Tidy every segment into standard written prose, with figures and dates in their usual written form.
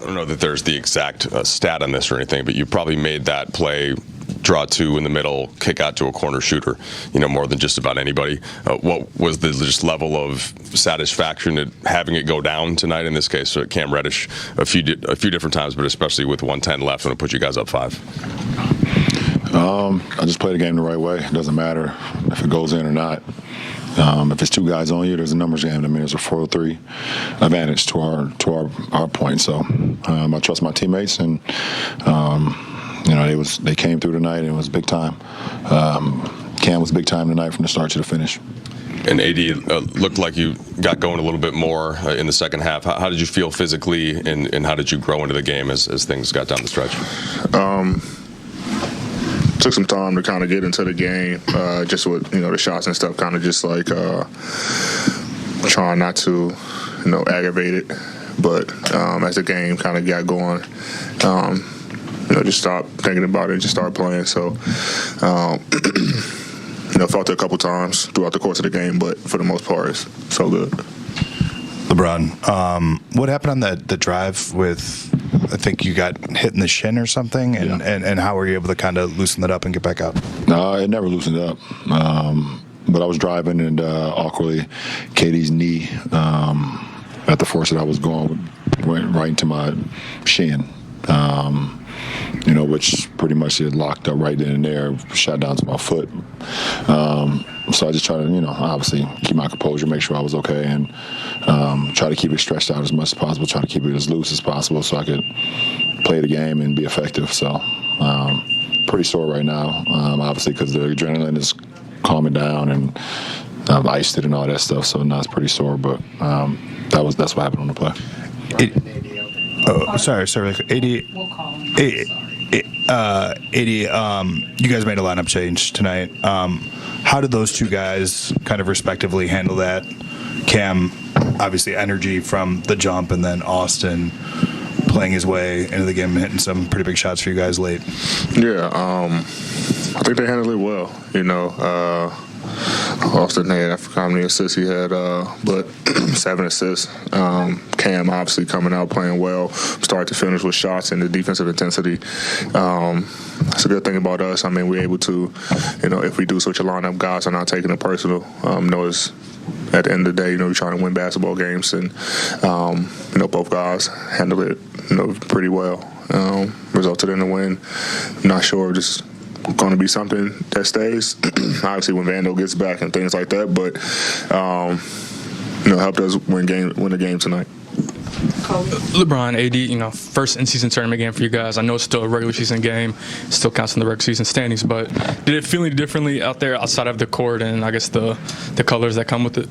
I don't know that there's the exact stat on this or anything, but you probably made that play, draw two in the middle, kick out to a corner shooter, more than just about anybody. What was the just level of satisfaction at having it go down tonight in this case? So Cam Reddish a few different times, but especially with 1:10 left when it put you guys up 5. I just play the game the right way. It doesn't matter if it goes in or not. If it's 2 guys on you, there's a numbers game. I mean, there's a 4-3 advantage to our point. So I trust my teammates, and they came through tonight, and it was big time. Cam was big time tonight from the start to the finish. And AD looked like you got going a little bit more in the second half. How did you feel physically, and how did you grow into the game as things got down the stretch? Took some time to kind of get into the game, just with the shots and stuff, kind of just like trying not to aggravate it. But as the game kind of got going, just stopped thinking about it and just started playing. So felt it a couple times throughout the course of the game, but for the most part, it's so good. LeBron, what happened on the drive with? I think you got hit in the shin or something, and how were you able to kind of loosen that up and get back up? No, it never loosened up. But I was driving, and awkwardly, KD's knee at the force that I was going went right into my shin. Which pretty much it locked up right then and there, shot down to my foot. So I just tried to, obviously keep my composure, make sure I was okay, and try to keep it stretched out as much as possible, try to keep it as loose as possible so I could play the game and be effective. So pretty sore right now, obviously, because the adrenaline is calming down, and I've iced it and all that stuff. So now it's pretty sore, but that's what happened on the play. Sorry, AD. We'll call him. AD, you guys made a lineup change tonight. How did those 2 guys kind of respectively handle that? Cam, obviously energy from the jump, and then Austin playing his way into the game and hitting some pretty big shots for you guys late. Yeah, I think they handled it well. Austin had, I forgot how many assists he had, but 7 assists. Cam obviously coming out playing well, start to finish with shots and the defensive intensity. That's a good thing about us. I mean, we're able to, if we do switch a lineup, guys are not taking it personal. It's at the end of the day, we're trying to win basketball games, and both guys handled it, pretty well. Resulted in a win. I'm not sure, just going to be something that stays. Obviously, when Vando gets back and things like that, but helped us win the game tonight. LeBron, AD, first in-season tournament game for you guys. I know it's still a regular season game, still counts in the regular season standings, but did it feel any differently out there outside of the court and I guess the colors that come with it?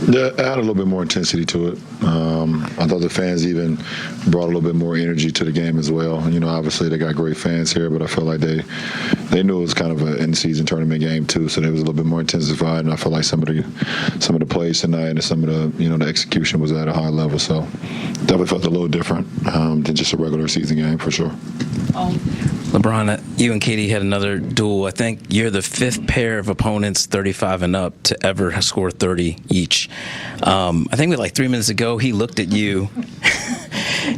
Yeah, it had a little bit more intensity to it. I thought the fans even brought a little bit more energy to the game as well. Obviously they got great fans here, but I felt like they knew it was kind of an in-season tournament game too, so it was a little bit more intensified. And I felt like some of the plays tonight and some of the the execution was at a high level. So definitely felt a little different than just a regular season game for sure. LeBron, you and Katie had another duel. I think you're the 5th pair of opponents 35 and up to ever score 30 each. I think with 3 minutes ago, he looked at you.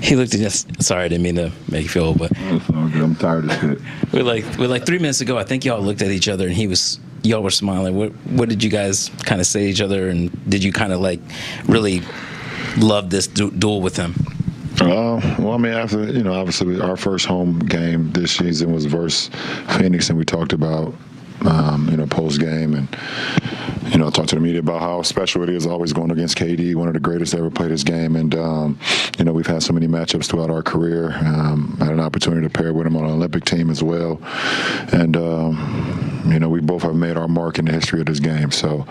He looked at us. Sorry, I didn't mean to make you feel old, but I'm tired of shit. With 3 minutes ago, I think y'all looked at each other and y'all were smiling. What did you guys kind of say to each other, and did you kind of really love this duel with him? Well, I mean, after, obviously our first home game this season was versus Phoenix, and we talked about, post game, and, talked to the media about how special it is always going against KD, one of the greatest to ever play this game. And, we've had so many matchups throughout our career. Had an opportunity to pair with him on an Olympic team as well. And, we both have made our mark in the history of this game. So,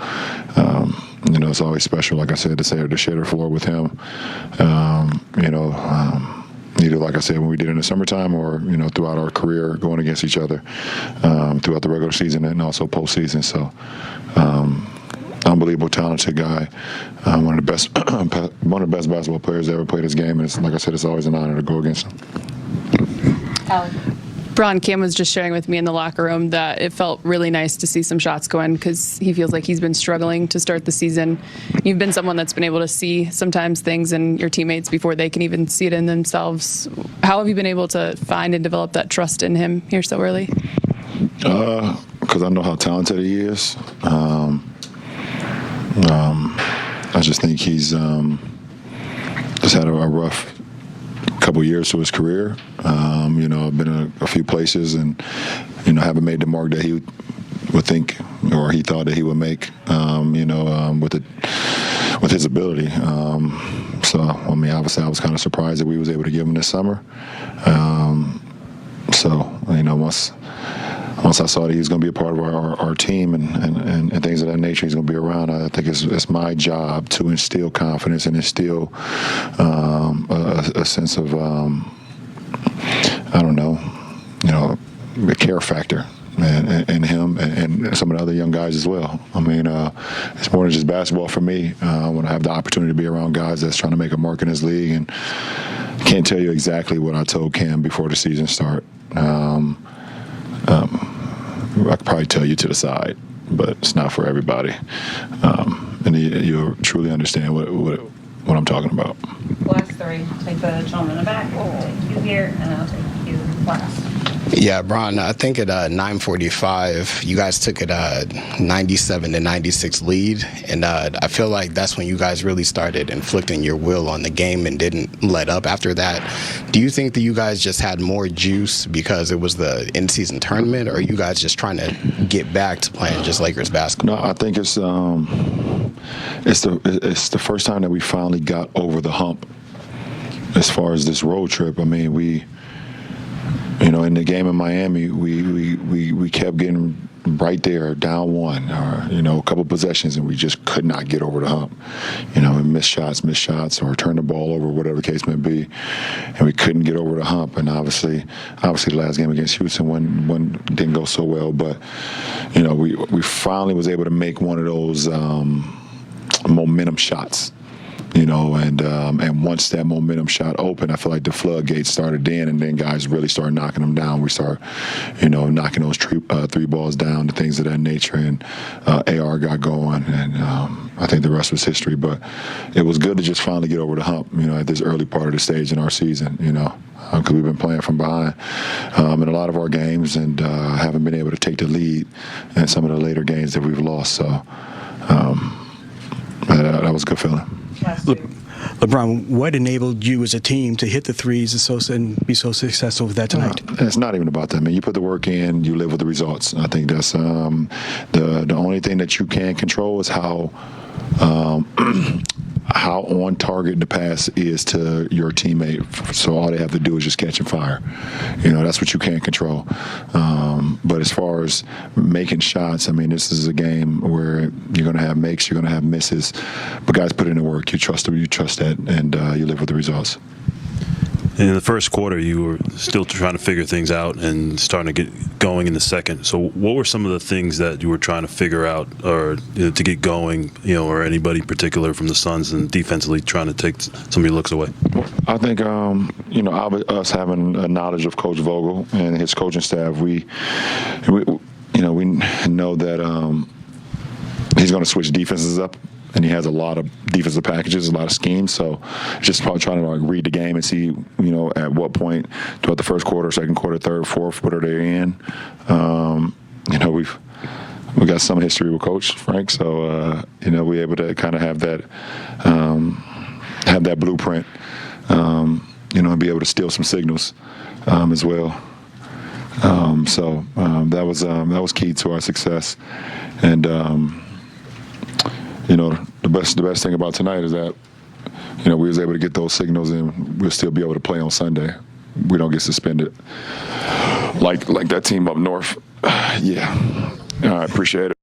it's always special, like I said, to share the floor with him. Either, like I said, when we did in the summertime or, throughout our career going against each other throughout the regular season and also postseason. So, unbelievable, talented guy, one of the best basketball players that ever played this game. And it's, like I said, it's always an honor to go against him. Bron, Cam was just sharing with me in the locker room that it felt really nice to see some shots go in because he feels like he's been struggling to start the season. You've been someone that's been able to see sometimes things in your teammates before they can even see it in themselves. How have you been able to find and develop that trust in him here so early? Because I know how talented he is. I just think he's just had a rough couple years to his career. I've been in a few places and, haven't made the mark that he would think or he thought that he would make, with his ability. Obviously I was kind of surprised that we was able to give him this summer. Once I saw that he was going to be a part of our team and things of that nature, he's going to be around. I think it's my job to instill confidence and instill a sense of, a care factor in him and some of the other young guys as well. It's more than just basketball for me. When I have the opportunity to be around guys that's trying to make a mark in this league, and can't tell you exactly what I told Cam before the season start. I could probably tell you to the side, but it's not for everybody. And you'll truly understand what I'm talking about. Last three. Take the gentleman in the back. We'll take you here, and I'll take you last. Yeah, Bron, I think at 9:45, you guys took it 97-96 lead, and I feel like that's when you guys really started inflicting your will on the game and didn't let up after that. Do you think that you guys just had more juice because it was the in-season tournament, or are you guys just trying to get back to playing just Lakers basketball? No, I think it's the first time that we finally got over the hump as far as this road trip. In the game in Miami, we kept getting right there, down one, or a couple possessions, and we just could not get over the hump. And missed shots, or turn the ball over, whatever the case may be, and we couldn't get over the hump. And obviously, the last game against Houston, one didn't go so well, but we finally was able to make one of those momentum shots. And once that momentum shot open, I feel like the floodgates started then, and then guys really started knocking them down. We start, knocking those three balls down, and things of that nature, and AR got going, and I think the rest was history. But it was good to just finally get over the hump, at this early part of the stage in our season, because we've been playing from behind in a lot of our games, and haven't been able to take the lead in some of the later games that we've lost. So that was a good feeling. LeBron, what enabled you as a team to hit the threes and be so successful with that tonight? It's not even about that, man. You put the work in, you live with the results. I think that's the only thing that you can control is how on target the pass is to your teammate. So all they have to do is just catch and fire. That's what you can't control. But as far as making shots, this is a game where you're going to have makes, you're going to have misses. But guys put in the work. You trust them, you trust that, and you live with the results. In the first quarter, you were still trying to figure things out and starting to get going in the second. So what were some of the things that you were trying to figure out or to get going, or anybody particular from the Suns and defensively trying to take some of your looks away? I think, us having a knowledge of Coach Vogel and his coaching staff, we know that he's going to switch defenses up. And he has a lot of defensive packages, a lot of schemes. So just probably trying to read the game and see, at what point throughout the first quarter, second quarter, third, fourth, what are they in? We got some history with Coach Frank, so we're able to kind of have that blueprint, and be able to steal some signals as well. That was key to our success, and. The best thing about tonight is that, we was able to get those signals and we'll still be able to play on Sunday. We don't get suspended like that team up north. Yeah. All right, appreciate it.